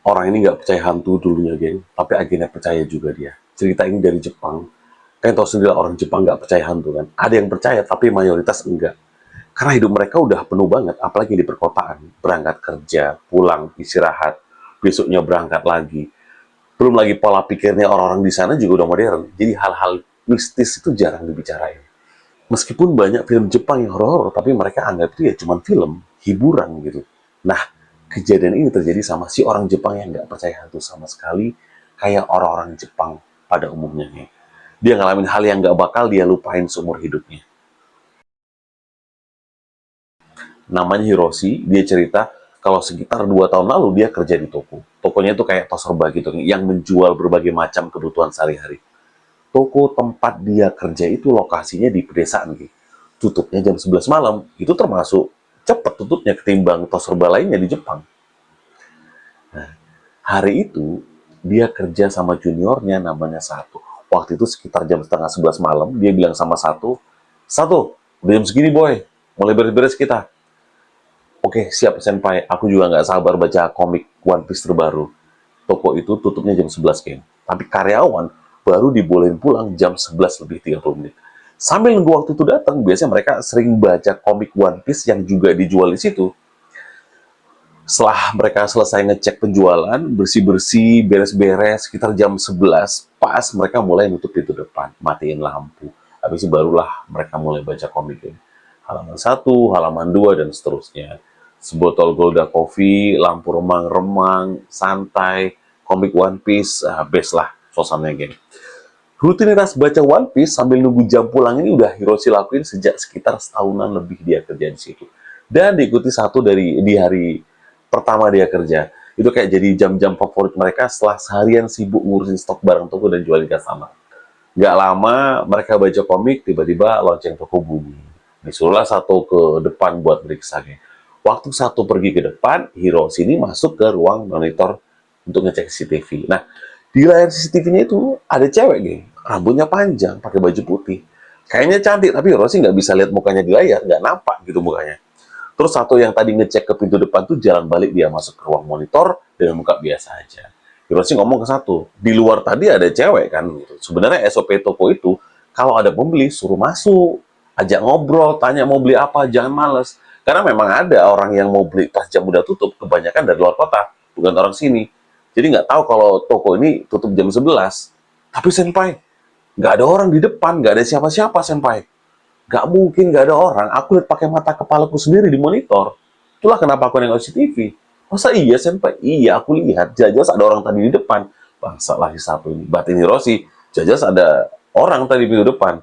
Orang ini nggak percaya hantu dulunya, geng, tapi akhirnya percaya juga dia. Cerita ini dari Jepang. Kalian tahu sendiri orang Jepang nggak percaya hantu kan? Ada yang percaya, tapi mayoritas enggak. Karena hidup mereka udah penuh banget, apalagi di perkotaan. Berangkat kerja, pulang, istirahat, besoknya berangkat lagi. Belum lagi pola pikirnya orang-orang di sana juga udah modern. Jadi hal-hal mistis itu jarang dibicarain. Meskipun banyak film Jepang yang horor, tapi mereka anggap itu ya cuma film, hiburan gitu. Nah, kejadian ini terjadi sama si orang Jepang yang nggak percaya hantu sama sekali, kayak orang-orang Jepang pada umumnya nih. Dia ngalamin hal yang nggak bakal dia lupain seumur hidupnya. Namanya Hiroshi, dia cerita kalau sekitar 2 tahun lalu dia kerja di toko. Tokonya itu kayak tos serba gitu, yang menjual berbagai macam kebutuhan sehari-hari. Toko tempat dia kerja itu lokasinya di pedesaan gitu. Tutupnya jam 11 malam, itu termasuk cepat tutupnya ketimbang tos serba lainnya di Jepang. Hari itu, dia kerja sama juniornya namanya Satu. Waktu itu sekitar jam setengah 11 malam, dia bilang sama Satu, Satu, udah jam segini boy, mulai beres-beres kita. Oke, siap senpai, aku juga nggak sabar baca komik One Piece terbaru. Toko itu tutupnya jam 11, Ken. Tapi karyawan baru dibolehin pulang jam 11 lebih 30 menit. Sambil nunggu waktu itu datang, biasanya mereka sering baca komik One Piece yang juga dijual di situ. Setelah mereka selesai ngecek penjualan, bersih-bersih, beres-beres, sekitar jam 11, pas mereka mulai nutup pintu depan, matiin lampu. Habis itu barulah mereka mulai baca komik ini. Halaman 1, halaman 2, dan seterusnya. Sebotol Golda Coffee, lampu remang-remang, santai, komik One Piece, best lah suasananya, geng. Rutinitas baca One Piece sambil nunggu jam pulang ini udah Hiroshi lakuin sejak sekitar setahunan lebih dia kerja di situ. Dan diikuti Satu dari di hari pertama dia kerja. Itu kayak jadi jam-jam favorit mereka setelah seharian sibuk ngurusin stok barang toko dan jualin customer. Gak lama mereka baca komik, tiba-tiba lonceng toko bunyi. Disuruhlah Satu ke depan buat meriksa. Waktu Satu pergi ke depan, Hiroshi ini masuk ke ruang monitor untuk ngecek CCTV. Nah, di layar CCTV-nya itu ada cewek, geng. Rambutnya panjang, pakai baju putih. Kayaknya cantik, tapi Hiroshi nggak bisa lihat mukanya di layar, nggak nampak gitu mukanya. Terus Satu yang tadi ngecek ke pintu depan tuh jalan balik dia masuk ke ruang monitor dengan muka biasa aja. Hiroshi ngomong ke Satu, di luar tadi ada cewek kan. Gitu. Sebenarnya SOP toko itu, kalau ada pembeli suruh masuk, ajak ngobrol, tanya mau beli apa, jangan males. Karena memang ada orang yang mau beli pas jam udah tutup, kebanyakan dari luar kota, bukan orang sini. Jadi nggak tahu kalau toko ini tutup jam 11. Tapi senpai, nggak ada orang di depan, nggak ada siapa-siapa senpai. Nggak mungkin nggak ada orang. Aku lihat pakai mata kepalaku sendiri di monitor. Itulah kenapa aku nengok CCTV. Masa iya senpai? Iya, aku lihat. Jelas ada orang tadi di depan. Bangsa lagi Satu ini. Batin Hiroshi. Jelas ada orang tadi di pintu depan.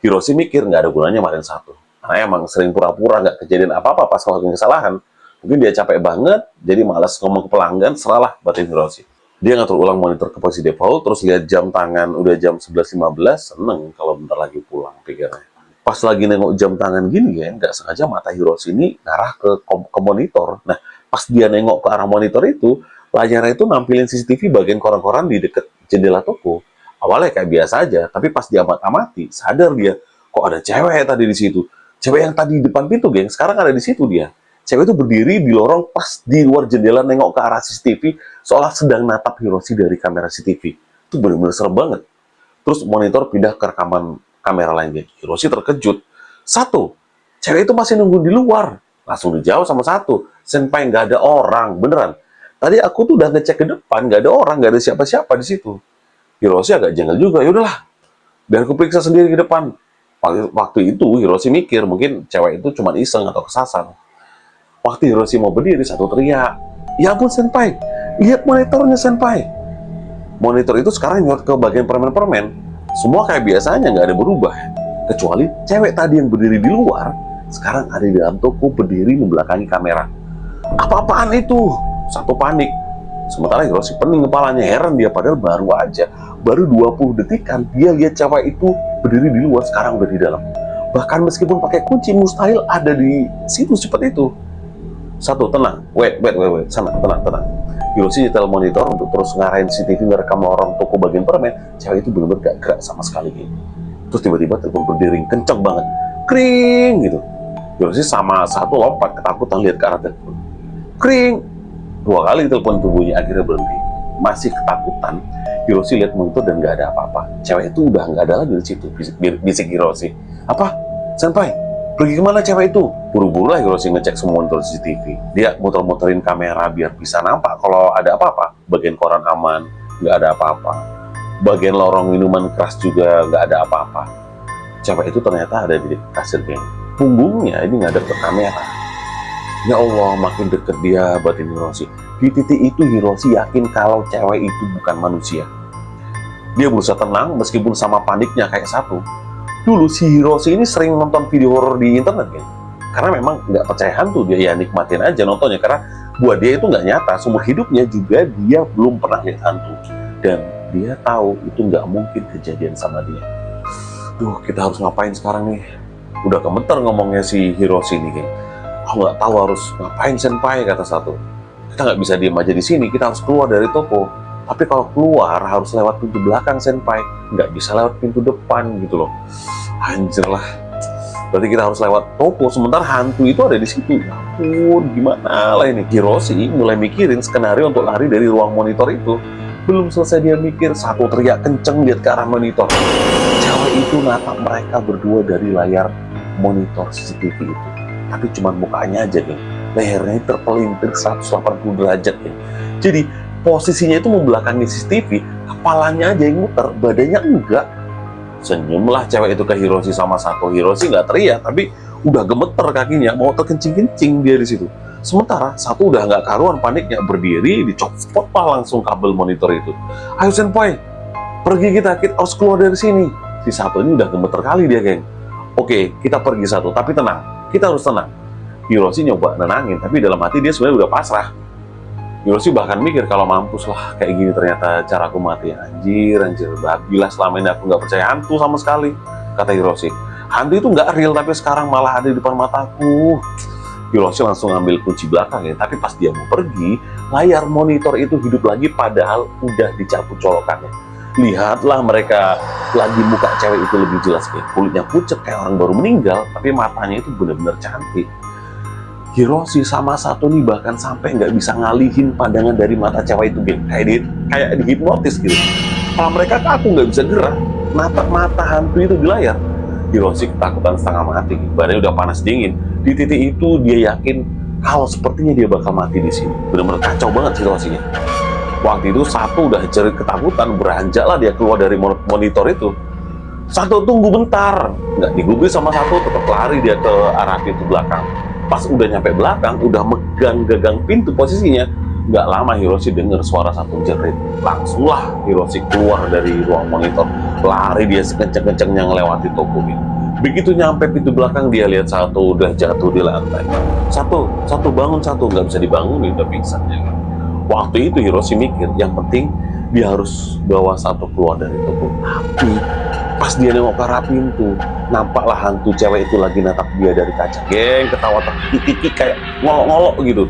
Hiroshi mikir nggak ada gunanya marin Satu. Karena emang sering pura-pura nggak kejadian apa-apa pas ngelakuin kesalahan. Mungkin dia capek banget, jadi malas ngomong ke pelanggan, seralah batin Hiroshi. Dia ngatur ulang monitor ke posisi default, terus lihat jam tangan udah jam 11.15, seneng kalau bentar lagi pulang pikirnya. Pas lagi nengok jam tangan gini ya, nggak sengaja mata Hiroshi ini ngarah ke monitor. Nah, pas dia nengok ke arah monitor itu, layarnya itu nampilin CCTV bagian koran-koran di deket jendela toko. Awalnya kayak biasa aja, tapi pas dia amati, sadar dia, kok ada cewek tadi di situ. Cewek yang tadi di depan pintu, geng, sekarang ada di situ dia. Cewek itu berdiri di lorong pas di luar jendela nengok ke arah CCTV, seolah sedang natap Hiroshi dari kamera CCTV. Itu bener-bener serem banget. Terus monitor pindah ke rekaman kamera lainnya. Hiroshi terkejut. Satu, cewek itu masih nunggu di luar. Langsung dijawab sama Satu. Senpai, nggak ada orang, beneran. Tadi aku tuh udah ngecek ke depan, nggak ada orang, nggak ada siapa-siapa di situ. Hiroshi agak jengkel juga. Ya udahlah, biar aku periksa sendiri ke depan. Waktu itu Hiroshi mikir mungkin cewek itu cuma iseng atau kesasar. Waktu Hiroshi mau berdiri, Satu teriak, ya ampun senpai, lihat monitornya senpai. Monitor itu sekarang nyot ke bagian permen-permen. Semua kayak biasanya, nggak ada berubah. Kecuali cewek tadi yang berdiri di luar, sekarang ada di dalam toko berdiri membelakangi kamera. Apa-apaan itu? Satu panik. Sementara Hiroshi pening kepalanya, heran dia padahal baru aja. Baru 20 detikan, dia lihat cewek itu berdiri di luar, sekarang udah di dalam. Bahkan meskipun pakai kunci, mustahil ada di situ cepat itu. Satu, tenang. Wait. Sana, tenang. Hiroshi nyetel monitor untuk terus ngarahin CCTV ngerekam orang toko bagian permen. Cewek itu bener-bener gak gerak sama sekali gitu. Terus tiba-tiba telepon berdering, kenceng banget. Kring gitu. Hiroshi sama Satu lompat ketakutan lihat ke arah telepon. Kring. 2 kali telepon itu bunyi, akhirnya berhenti. Masih ketakutan, Hiroshi lihat monitor dan nggak ada apa-apa. Cewek itu udah nggak ada lagi di situ, bisik Hiroshi. Apa? Senpai, pergi kemana cewek itu? Buru-buru lah Hiroshi ngecek semua monitor CCTV. Dia muter-muterin kamera biar bisa nampak kalau ada apa-apa. Bagian koran aman, nggak ada apa-apa. Bagian lorong minuman keras juga nggak ada apa-apa. Cewek itu ternyata ada di kasir, geng. Punggungnya ini nggak ada ke kamera. Ya Allah, makin deket dia batin Hiroshi. Di titik itu Hiroshi yakin kalau cewek itu bukan manusia. Dia berusaha tenang meskipun sama paniknya kayak satu. Dulu si Hiroshi ini sering nonton video horor di internet, kan? Karena memang nggak percaya hantu, dia ya nikmatin aja nontonnya. Karena buat dia itu nggak nyata, seumur hidupnya juga dia belum pernah lihat hantu. Dan dia tahu itu nggak mungkin kejadian sama dia. Duh, kita harus ngapain sekarang nih? Udah gemeter ngomongnya si Hiroshi ini, geng. Aku nggak tahu harus ngapain senpai, kata satu. Kita nggak bisa diem aja di sini, kita harus keluar dari toko. Tapi kalau keluar harus lewat pintu belakang senpai, nggak bisa lewat pintu depan gitu loh. Anjir lah. Berarti kita harus lewat toko, sementara hantu itu ada di situ. Ya ampun, gimana lah ini? Hiroshi mulai mikirin skenario untuk lari dari ruang monitor itu. Belum selesai dia mikir, satu teriak kenceng lihat ke arah monitor. Cewek itu natap mereka berdua dari layar monitor CCTV itu. Tapi cuma mukanya aja, nih. Lehernya terpelintir 180 derajat, nih. Jadi posisinya itu membelakangi CCTV, kepalanya aja yang muter, badannya enggak. Senyumlah cewek itu ke Hiroshi sama Sato. Hiroshi nggak teriak, tapi udah gemeter kakinya, mau terkencing-kencing dia di situ. Sementara Sato udah nggak karuan paniknya, berdiri, dicopot langsung kabel monitor itu. Ayo senpai, pergi kita harus keluar dari sini. Si Sato ini udah gemeter kali dia, geng. Oke, kita pergi Sato, tapi tenang. Kita harus tenang. Hiroshi nyoba nenangin, tapi dalam hati dia sebenarnya udah pasrah. Hiroshi bahkan mikir kalau mampus lah, kayak gini ternyata caraku mati. Anjir, bagilah selama ini aku nggak percaya hantu sama sekali, kata Hiroshi. Hantu itu nggak real, tapi sekarang malah ada di depan mataku. Hiroshi langsung ambil kunci belakang ya, tapi pas dia mau pergi, layar monitor itu hidup lagi padahal udah dicabut colokannya. Lihatlah mereka lagi, muka cewek itu lebih jelas, kayak kulitnya pucat kayak orang baru meninggal, tapi matanya itu benar-benar cantik. Hiroshi sama Sato nih bahkan sampai nggak bisa ngalihin pandangan dari mata cewek itu, geng. Kayak dihipnotis gitu. Kalau mereka kaku nggak bisa gerak, natap mata hantu itu di layar. Hiroshi ketakutan setengah mati, badannya udah panas dingin. Di titik itu dia yakin kalau sepertinya dia bakal mati di sini. Benar-benar kacau banget situasinya. Waktu itu Sato udah jerit ketakutan, beranjaklah dia keluar dari monitor itu. Sato, tunggu bentar. Nggak digubris sama Sato, tetap lari dia ke arah pintu belakang. Pas udah nyampe belakang, udah megang gagang pintu posisinya. Nggak lama Hiroshi dengar suara Sato jerit. Langsunglah Hiroshi keluar dari ruang monitor. Lari dia sekenceng-kencengnya ngelewati toko. Begitu nyampe pintu belakang, dia lihat Sato udah jatuh di lantai. Sato bangun Sato, nggak bisa dibangunin, udah pingsan ya. Waktu itu Hiroshi mikir, yang penting dia harus bawa Sato keluar dari toko. Tapi pas dia nengok ke arah pintu, nampaklah hantu cewek itu lagi natap dia dari kaca. Geng, ketawa terkikik kayak ngolok-ngolok gitu.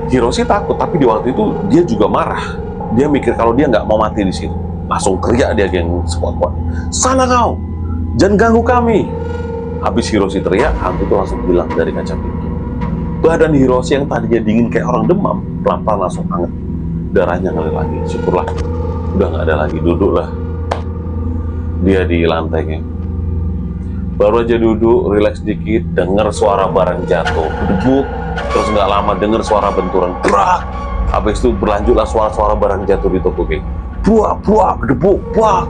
Hiroshi takut, tapi di waktu itu dia juga marah. Dia mikir kalau dia nggak mau mati di situ. Langsung teriak dia, geng, sekuat-kuat. Sana kau, jangan ganggu kami. Habis Hiroshi teriak, hantu itu langsung hilang dari kaca pintu. Badan Hiroshi yang tadinya dingin kayak orang demam, pelan-pelan langsung hangat. Darahnya ngalir lagi. Syukurlah, udah nggak ada lagi. Duduklah dia di lantai, geng. Baru aja duduk, rileks dikit, denger suara barang jatuh, debuk. Terus nggak lama denger suara benturan, brak. Habis itu berlanjutlah suara-suara barang jatuh di toko, geng. Buak, debuk, buak.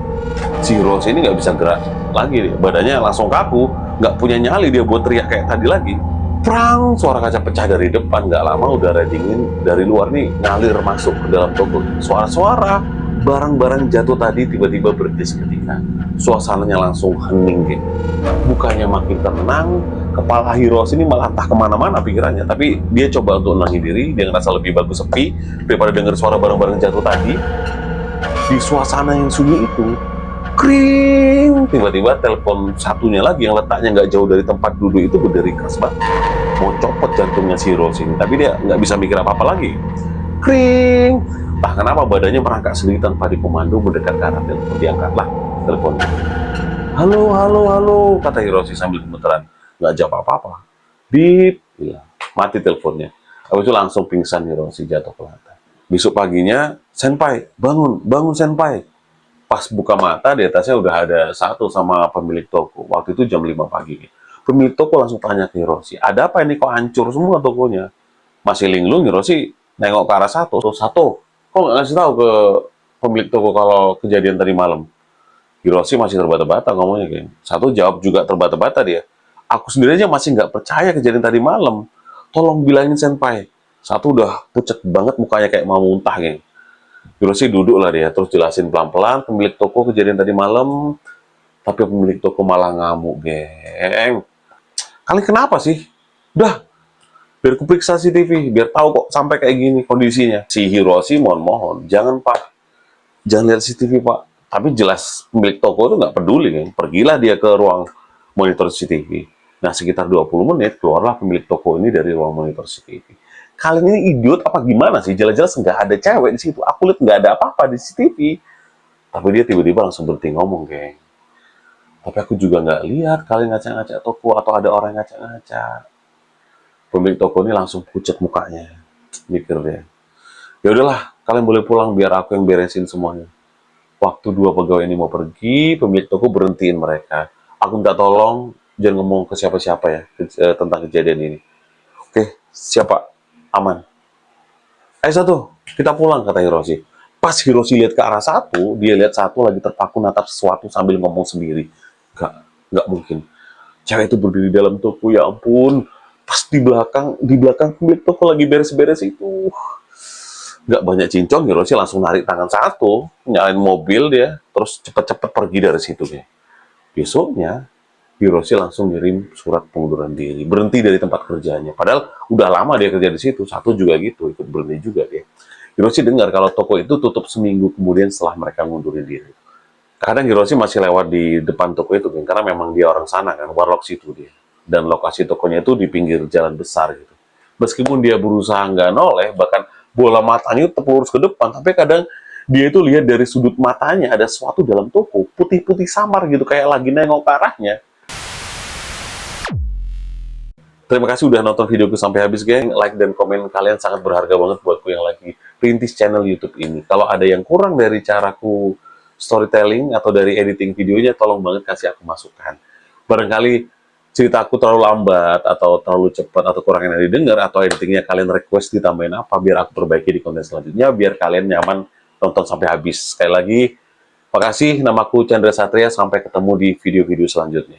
Si Hiroshi ini nggak bisa gerak lagi, badannya langsung kaku, nggak punya nyali dia buat teriak kayak tadi lagi. Prang, suara kaca pecah dari depan. Nggak lama udara dingin dari luar nih ngalir masuk ke dalam toko. Suara-suara barang-barang jatuh tadi tiba-tiba berhenti seketika. Suasananya langsung hening, geng. Bukannya makin tenang, kepala Hiroshi ini malah entah kemana-mana pikirannya. Tapi dia coba untuk nenangin diri, dia ngerasa lebih bagus sepi daripada dengar suara barang-barang jatuh tadi. Di suasana yang sunyi itu, kring, tiba-tiba telepon satunya lagi yang letaknya nggak jauh dari tempat duduk itu berdiri keras banget, mau copot jantungnya si Hiroshi ini, tapi dia nggak bisa mikir apa-apa lagi. Kring, entah kenapa badannya merangkak sendiri tanpa dikomando mendekat ke arah telepon. Diangkatlah teleponnya. Halo, kata Hiroshi sambil gemeteran, nggak jawab apa-apa. Bip, ya, mati teleponnya. Habis itu langsung pingsan Hiroshi, jatuh ke lantai. Besok paginya, senpai, bangun, bangun senpai. Pas buka mata, di atasnya udah ada satu sama pemilik toko. Waktu itu jam 5 pagi. Pemilik toko langsung tanya ke Hiroshi, ada apa ini kok hancur semua tokonya? Masih linglung, Hiroshi nengok ke arah satu. Satu, kok nggak ngasih tahu ke pemilik toko kalau kejadian tadi malam? Hiroshi masih terbata-bata ngomongnya kayak. Satu jawab juga terbata-bata dia. Aku sendiri aja masih nggak percaya kejadian tadi malam. Tolong bilangin senpai. Satu udah pucet banget mukanya kayak mau muntah geng. Hiroshi duduk lah dia, terus jelasin pelan-pelan pemilik toko kejadian tadi malam. Tapi pemilik toko malah ngamuk geng. Kali kenapa sih? Udah, biar ku periksa CCTV, biar tahu kok sampai kayak gini kondisinya. Si Hiroshi mohon-mohon, jangan pak, jangan lihat CCTV pak. Tapi jelas pemilik toko itu nggak peduli kan. Pergilah dia ke ruang monitor CCTV. Nah sekitar 20 menit keluarlah pemilik toko ini dari ruang monitor CCTV. Kalian ini idiot apa gimana sih? Jelas-jelas nggak ada cewek di situ. Aku lihat nggak ada apa-apa di CCTV. Tapi dia tiba-tiba langsung berhenti ngomong, geng. Tapi aku juga nggak lihat kalian ngaca-ngaca toko atau ada orang ngaca-ngaca. Pemilik toko ini langsung pucat mukanya. Mikir dia. Ya udahlah, kalian boleh pulang biar aku yang beresin semuanya. Waktu dua pegawai ini mau pergi, pemilik toko berhentiin mereka. Aku minta tolong, jangan ngomong ke siapa-siapa ya tentang kejadian ini. Oke, siapa? Aman. Ayo satu, kita pulang, kata Hiroshi. Pas Hiroshi lihat ke arah satu, dia lihat satu lagi terpaku natap sesuatu sambil ngomong sendiri. Nggak mungkin. Cewek itu berdiri dalam toko, ya ampun. Pas di belakang pemilik toko lagi beres-beres itu. Nggak banyak cincong, Hiroshi langsung narik tangan satu, nyalain mobil dia, terus cepet-cepet pergi dari situ. Ya. Besoknya, Hiroshi langsung ngirim surat pengunduran diri, berhenti dari tempat kerjanya. Padahal udah lama dia kerja di situ, satu juga gitu, ikut berhenti juga dia. Hiroshi dengar kalau toko itu tutup seminggu kemudian setelah mereka ngundurin diri. Kadang Hiroshi masih lewat di depan toko itu, karena memang dia orang sana kan, warlock situ dia. Dan lokasi tokonya itu di pinggir jalan besar gitu. Meskipun dia berusaha nggak noleh, bahkan bola matanya itu lurus ke depan, tapi kadang dia itu lihat dari sudut matanya ada sesuatu dalam toko, putih-putih samar gitu, kayak lagi nengok ke arahnya. Terima kasih udah nonton videoku sampai habis, geng. Like dan komen kalian sangat berharga banget buatku yang lagi rintis channel YouTube ini. Kalau ada yang kurang dari caraku storytelling atau dari editing videonya, tolong banget kasih aku masukan. Barangkali ceritaku terlalu lambat atau terlalu cepat atau kurang enak didengar atau editingnya kalian request ditambahin apa biar aku perbaiki di konten selanjutnya biar kalian nyaman nonton sampai habis. Sekali lagi, makasih. Namaku Chandra Satria. Sampai ketemu di video-video selanjutnya.